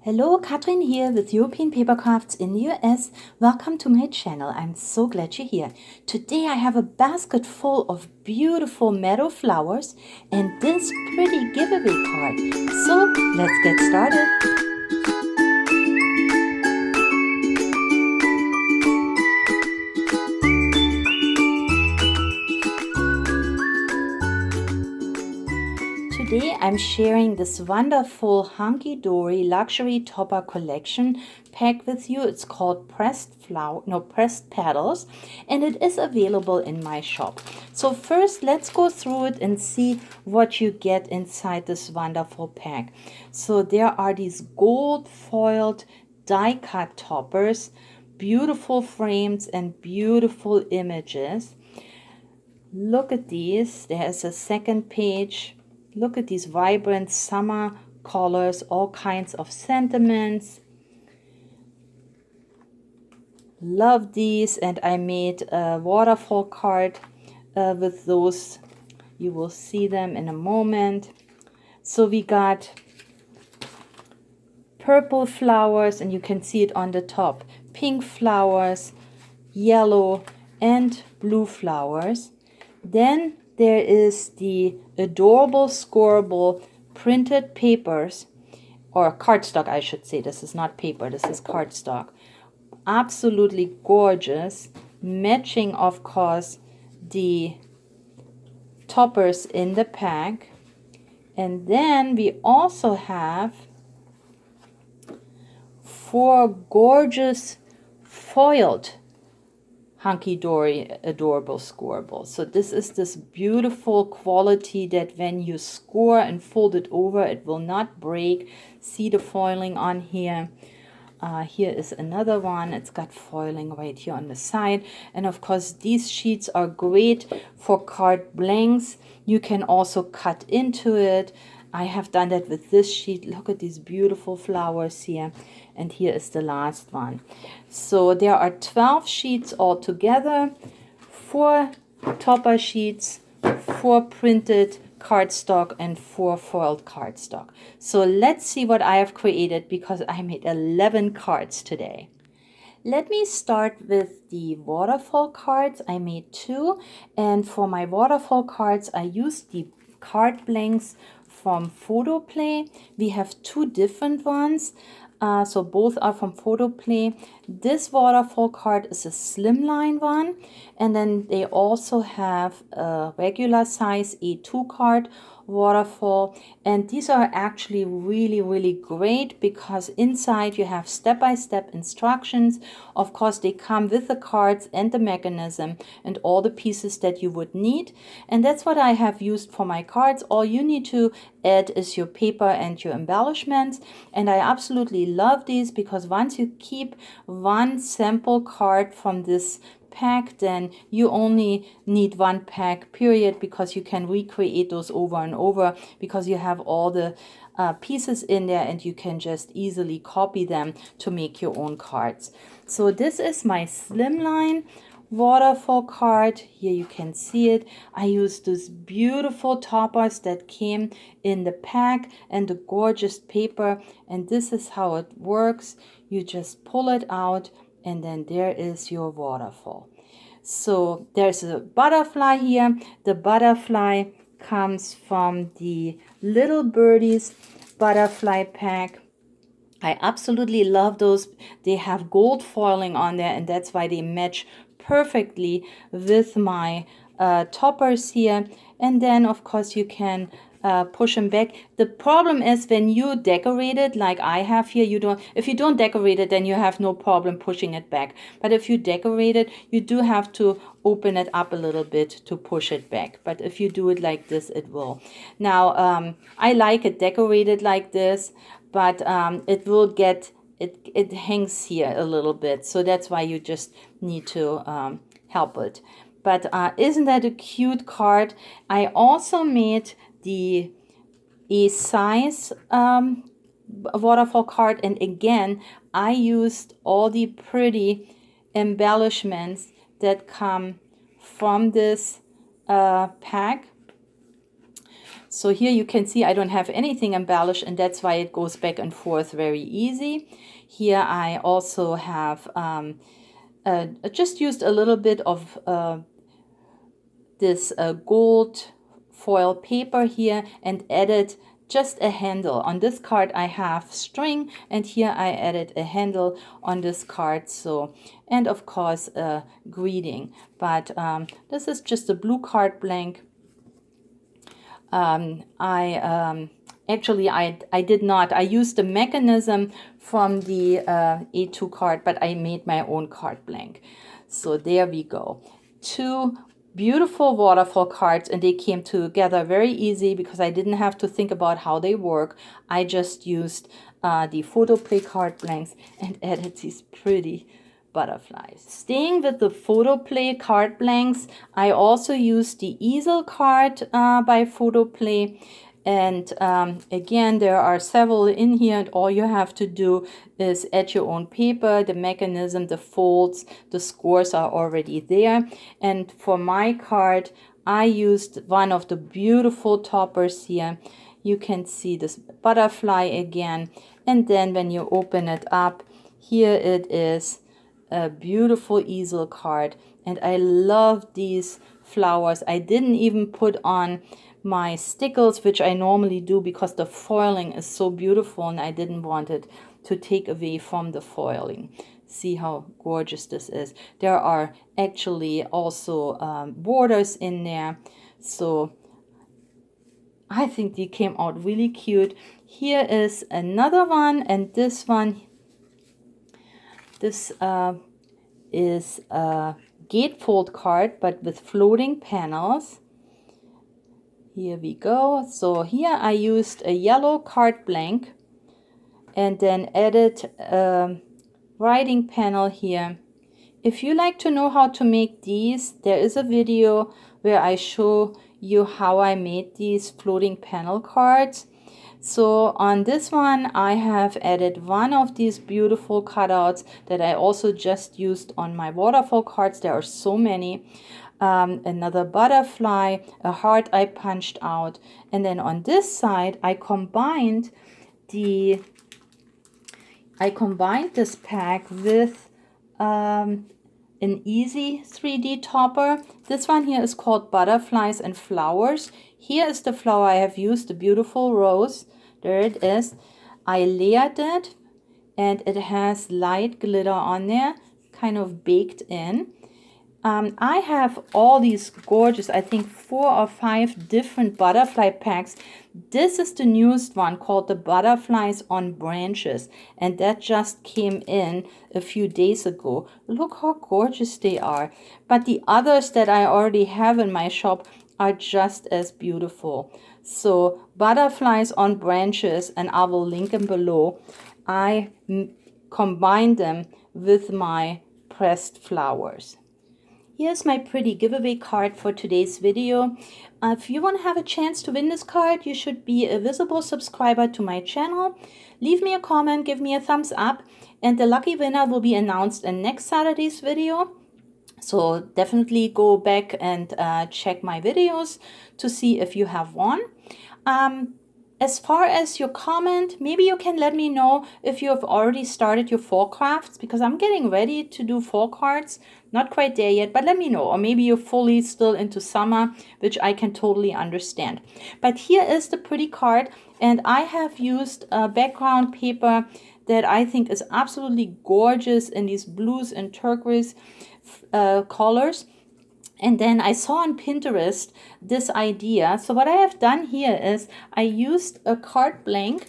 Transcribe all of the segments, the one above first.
Hello, Katrin here with European Paper Crafts in the US. Welcome to my channel. I'm so glad you're here. Today I have a basket full of beautiful meadow flowers and this pretty giveaway card. So let's get started. Today I'm sharing this wonderful Hunkydory luxury topper collection pack with you. It's called Pressed Petals, and it is available in my shop. So first let's go through it and see what you get inside this wonderful pack. So there are these gold foiled die cut toppers, beautiful frames and beautiful images. Look at these. There's a second page. Look at these vibrant summer colors, all kinds of sentiments. Love these, and I made a waterfall card with those. You will see them in a moment. So we got purple flowers, and you can see it on the top. Pink flowers, yellow and blue flowers. Then there is the adorable scoreable printed papers, or cardstock I should say. This is not paper, this is cardstock. Absolutely gorgeous, matching of course the toppers in the pack. And then we also have 4 gorgeous foiled Hunkydory adorable scoreable. So this is this beautiful quality that when you score and fold it over, it will not break. See the foiling on here. Here is another one. It's got foiling right here on the side. And of course these sheets are great for card blanks. You can also cut into it. I have done that with this sheet. Look at these beautiful flowers here. And here is the last one. So there are 12 sheets altogether, 4 topper sheets, 4 printed cardstock, and 4 foiled cardstock. So let's see what I have created, because I made 11 cards today. Let me start with the waterfall cards. I made 2, and for my waterfall cards I used the card blanks from Photoplay. We have 2 different ones. So both are from Photoplay. This waterfall card is a slimline one, and then they also have a regular size A2 card waterfall, and these are actually really great because inside you have step-by-step instructions. Of course they come with the cards and the mechanism and all the pieces that you would need, and that's what I have used for my cards. All you need to add is your paper and your embellishments, and I absolutely love these because once you keep one sample card from this pack, then you only need 1 pack period, because you can recreate those over and over because you have all the pieces in there and you can just easily copy them to make your own cards. So this is my slimline waterfall card. Here you can see it. I used those beautiful toppers that came in the pack and the gorgeous paper, and this is how it works. You just pull it out and then there is your waterfall. So there's a butterfly here. The butterfly comes from the Little Birdies butterfly pack. I absolutely love those. They have gold foiling on there, and that's why they match perfectly with my toppers here. And then of course you can push them back. The problem is when you decorate it like I have here, if you don't decorate it, then you have no problem pushing it back. But if you decorate it, you do have to open it up a little bit to push it back. But if you do it like this, it will. Now I like it decorated like this, but it will get it hangs here a little bit, so that's why you just need to help it. But isn't that a cute card? I also made the A size waterfall card, and again I used all the pretty embellishments that come from this pack. So here you can see I don't have anything embellished, and that's why it goes back and forth very easy. Here I also have just used a little bit of this gold foil paper here and added just a handle. On this card I have string, and here I added a handle on this card. So, and of course a greeting, but this is just a blue card blank. Actually I did not. I used the mechanism from the A2 card, but I made my own card blank. So there we go. Two beautiful waterfall cards, and they came together very easy because I didn't have to think about how they work. I just used the photo play card blanks and added these pretty butterflies. Staying with the photo play card blanks, I also used the easel card by photo play. And again, there are several in here, and all you have to do is add your own paper, the mechanism, the folds, the scores are already there. And for my card, I used one of the beautiful toppers here. You can see this butterfly again. And then when you open it up, here it is, a beautiful easel card. And I love these flowers. I didn't even put on my stickles, which I normally do because the foiling is so beautiful and I didn't want it to take away from the foiling. See how gorgeous this is. There are actually also borders in there. So I think they came out really cute. Here is another one, and this one, this is a gatefold card but with floating panels. Here we go. So here I used a yellow card blank and then added a writing panel here. If you like to know how to make these, there is a video where I show you how I made these floating panel cards. So on this one, I have added one of these beautiful cutouts that I also just used on my waterfall cards. There are so many. Another butterfly, a heart I punched out, and then on this side I combined this pack with an easy 3D topper. This one here is called Butterflies and Flowers. Here is the flower I have used, the beautiful rose. There it is. I layered it, and it has light glitter on there, kind of baked in. I have all these gorgeous, I think 4 or 5 different butterfly packs. This is the newest one called the Butterflies on Branches, and that just came in a few days ago. Look how gorgeous they are. But the others that I already have in my shop are just as beautiful. So Butterflies on Branches, and I will link them below. I combined them with my pressed flowers. Here's my pretty giveaway card for today's video. If you want to have a chance to win this card, you should be a visible subscriber to my channel. Leave me a comment, give me a thumbs up, and the lucky winner will be announced in next Saturday's video. So definitely go back and check my videos to see if you have won. As far as your comment, maybe you can let me know if you have already started your fall crafts, because I'm getting ready to do fall cards. Not quite there yet, but let me know. Or maybe you're fully still into summer, which I can totally understand. But here is the pretty card, and I have used a background paper that I think is absolutely gorgeous in these blues and turquoise colors. And then I saw on Pinterest this idea. So what I have done here is I used a card blank,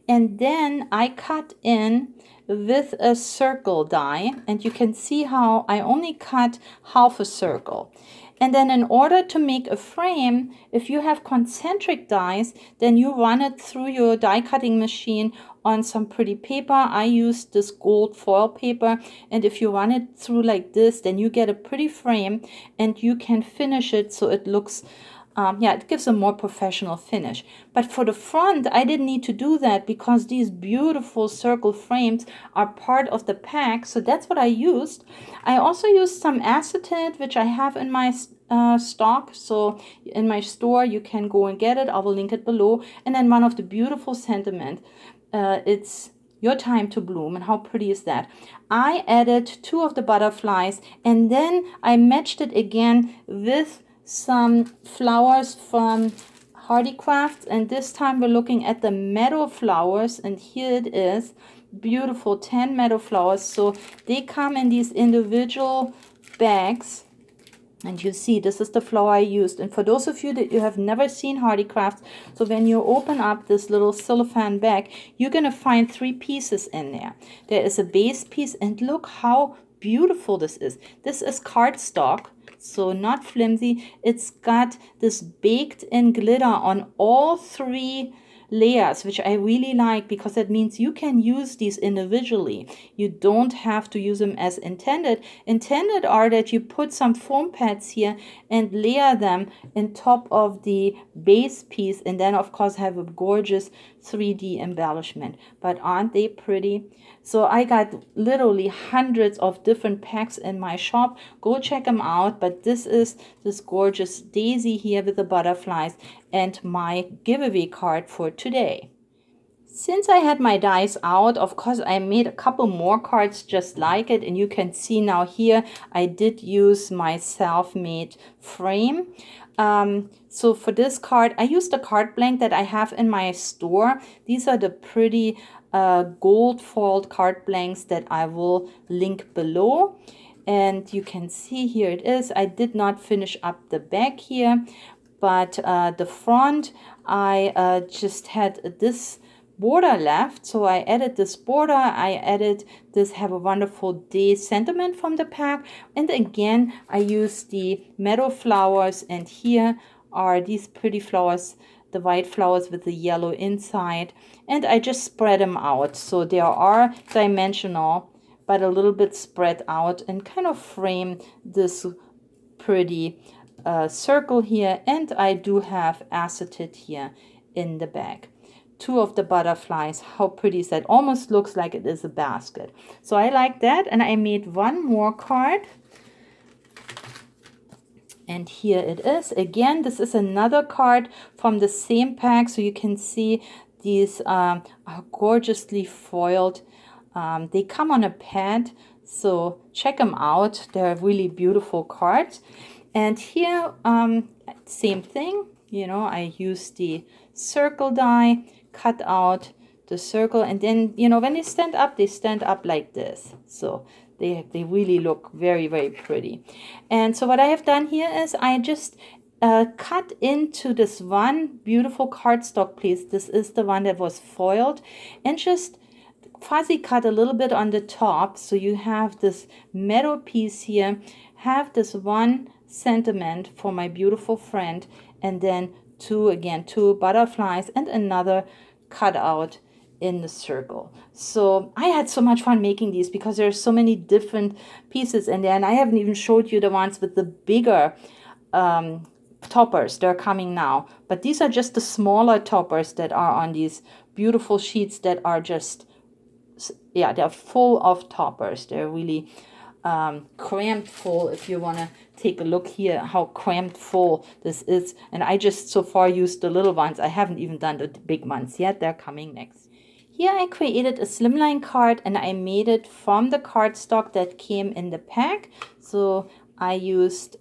and then I cut in with a circle die. And you can see how I only cut half a circle. And then in order to make a frame, if you have concentric dies, then you run it through your die cutting machine on some pretty paper. I used this gold foil paper, and if you run it through like this, then you get a pretty frame, and you can finish it so it looks, it gives a more professional finish. But for the front, I didn't need to do that because these beautiful circle frames are part of the pack, so that's what I used. I also used some acetate, which I have in my stock. So in my store, you can go and get it. I will link it below. And then one of the beautiful sentiment, it's your time to bloom. And how pretty is that? I added 2 of the butterflies, and then I matched it again with some flowers from Hearty Crafts, and this time we're looking at the meadow flowers, and here it is, beautiful 10 meadow flowers. So they come in these individual bags, and you see this is the flower I used. And for those of you that you have never seen Hearty Crafts, so when you open up this little cellophane bag, you're gonna find 3 pieces in there. There is a base piece, and look how beautiful this is. This is cardstock, so not flimsy. It's got this baked in glitter on all 3 layers, which I really like, because that means you can use these individually. You don't have to use them as intended. Intended are that you put some foam pads here and layer them on top of the base piece, and then of course have a gorgeous 3D embellishment. But aren't they pretty? So I got literally hundreds of different packs in my shop. Go check them out. But this is this gorgeous daisy here with the butterflies, and my giveaway card for today. Since I had my dies out, of course, I made a couple more cards just like it. And you can see now here, I did use my self-made frame. So for this card, I used a card blank that I have in my store. These are the pretty gold foiled card blanks that I will link below. And you can see here it is. I did not finish up the back here, but the front, I just had this border left, so I added this border. I added this have a wonderful day sentiment from the pack, and again I used the meadow flowers, and here are these pretty flowers, the white flowers with the yellow inside, and I just spread them out so they are dimensional but a little bit spread out, and kind of frame this pretty circle here. And I do have acetate here in the bag. 2 of the butterflies. How pretty is that? Almost looks like it is a basket. So I like that, and I made one more card. And here it is. Again, this is another card from the same pack. So you can see these are gorgeously foiled. They come on a pad, so check them out. They're really beautiful cards. And here, same thing. You know, I use the circle die, cut out the circle, and then, you know, when they stand up like this. So they really look very, very pretty. And so what I have done here is I just cut into this one beautiful cardstock piece. This is the one that was foiled, and just fuzzy cut a little bit on the top. So you have this meadow piece here, have this one sentiment for my beautiful friend, and then two butterflies and another cut out in the circle. So I had so much fun making these because there's so many different pieces in there, and I haven't even showed you the ones with the bigger toppers. They're coming now, but these are just the smaller toppers that are on these beautiful sheets that are just, yeah, they're full of toppers. They're really cramped full. If you want to take a look here how cramped full this is, and I just so far used the little ones. I haven't even done the big ones yet. They're coming next. Here I created a slimline card, and I made it from the cardstock that came in the pack. So I used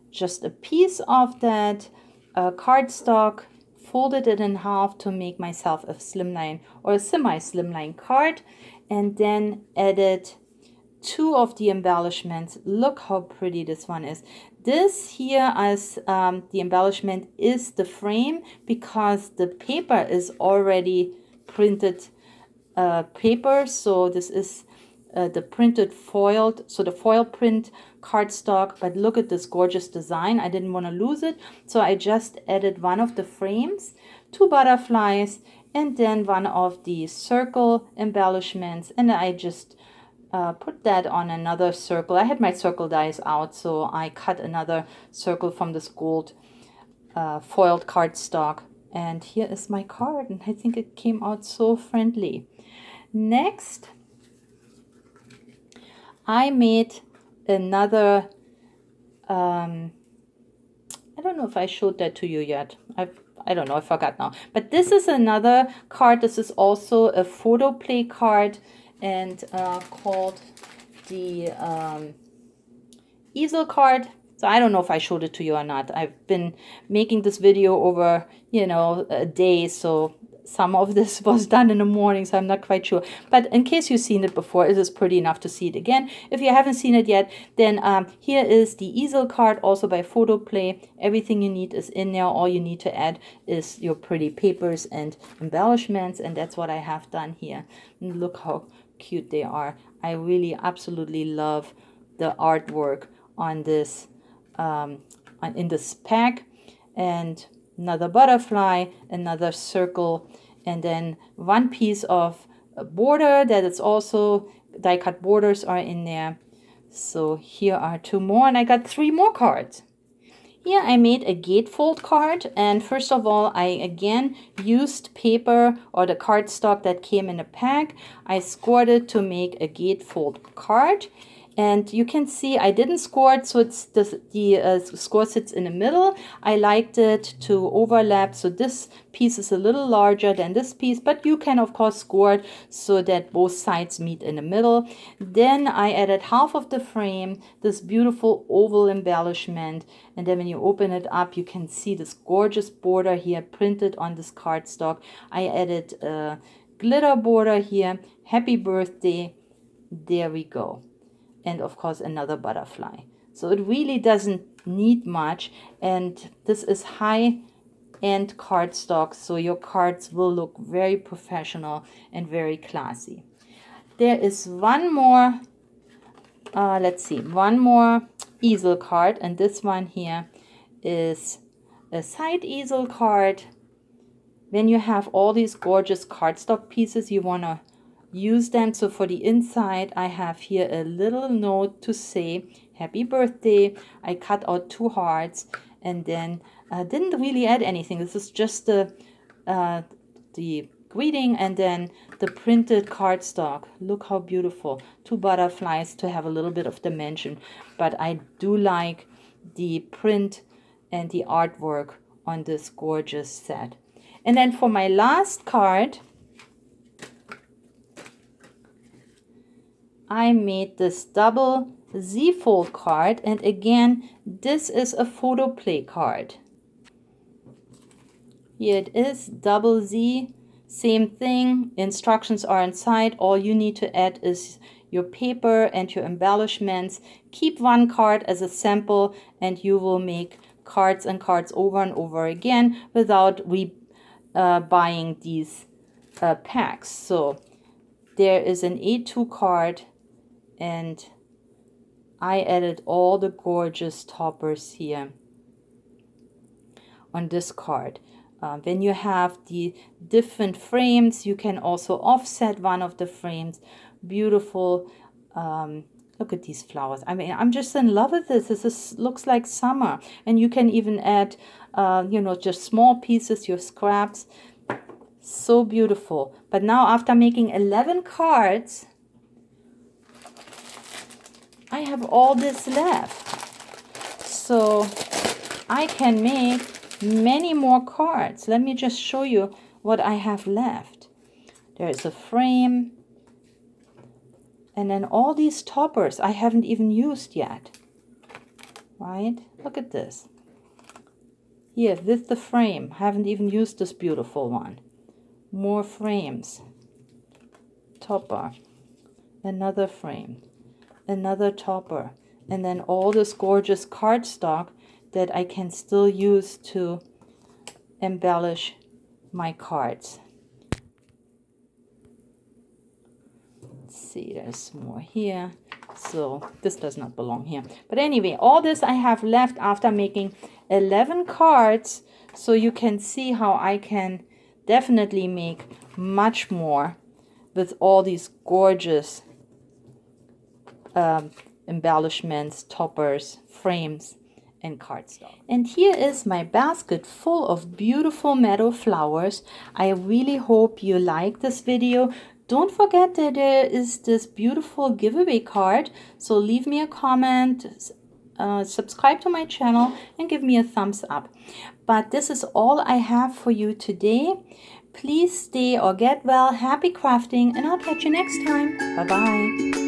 just a piece of that cardstock, folded it in half to make myself a slimline or a semi-slimline card, and then added two of the embellishments. Look how pretty this one is. This here as the embellishment is the frame, because the paper is already printed paper. So this is the printed foiled, so the foil print cardstock. But look at this gorgeous design. I didn't want to lose it, so I just added one of the frames, two butterflies, and then one of the circle embellishments, and I just put that on another circle. I had my circle dies out, so I cut another circle from this gold foiled cardstock, and here is my card, and I think it came out so friendly. Next, I made another I don't know if I showed that to you yet. I don't know, I forgot now. But this is another card. This is also a photo play card, and called the easel card. So I don't know if I showed it to you or not. I've been making this video over, you know, a day, so some of this was done in the morning, so I'm not quite sure. But in case you've seen it before, it is pretty enough to see it again. If you haven't seen it yet, then here is the easel card, also by Photo Play. Everything you need is in there. All you need to add is your pretty papers and embellishments, and that's what I have done here. And look how cute they are. I really absolutely love the artwork on this in this pack. And another butterfly, another circle, and then one piece of border that is also die cut borders are in there. So here are two more, and I got 3 more cards. Here I made a gatefold card, and first of all I again used paper or the cardstock that came in a pack. I scored it to make a gatefold card. And you can see I didn't score it, so it's the score sits in the middle. I liked it to overlap, so this piece is a little larger than this piece, but you can of course score it so that both sides meet in the middle. Then I added half of the frame, this beautiful oval embellishment, and then when you open it up, you can see this gorgeous border here printed on this cardstock. I added a glitter border here, happy birthday, there we go. And of course another butterfly. So it really doesn't need much, and this is high-end cardstock, so your cards will look very professional and very classy. There is one more, let's see, one more easel card, and this one here is a side easel card. When you have all these gorgeous cardstock pieces, you want to use them. So for the inside, I have here a little note to say happy birthday. I cut out 2 hearts, and then didn't really add anything. This is just the greeting, and then the printed cardstock. Look how beautiful. 2 butterflies to have a little bit of dimension, but I do like the print and the artwork on this gorgeous set. And then for my last card, I made this double Z fold card, and again this is a photo play card. Here it is, double Z, same thing, instructions are inside. All you need to add is your paper and your embellishments. Keep 1 card as a sample, and you will make cards and cards over and over again without buying these packs. So there is an A2 card, and I added all the gorgeous toppers here on this card. When you have the different frames, you can also offset one of the frames. Beautiful. Look at these flowers. I mean, I'm just in love with this. Looks like summer. And you can even add, you know, just small pieces, your scraps. So beautiful. But now after making 11 cards, I have all this left, so I can make many more cards. Let me just show you what I have left. There's a frame, and then all these toppers I haven't even used yet, right? Look at this. Here with the frame, haven't even used this beautiful one. More frames, topper, another frame, another topper, and then all this gorgeous cardstock that I can still use to embellish my cards. Let's see, there's more here. So this does not belong here. But anyway, all this I have left after making 11 cards. So you can see how I can definitely make much more with all these gorgeous embellishments, toppers, frames, and cardstock. And here is my basket full of beautiful meadow flowers. I really hope you like this video. Don't forget that there is this beautiful giveaway card, so leave me a comment subscribe to my channel and give me a thumbs up. But this is all I have for you today. Please stay or get well, happy crafting, and I'll catch you next time. Bye-bye.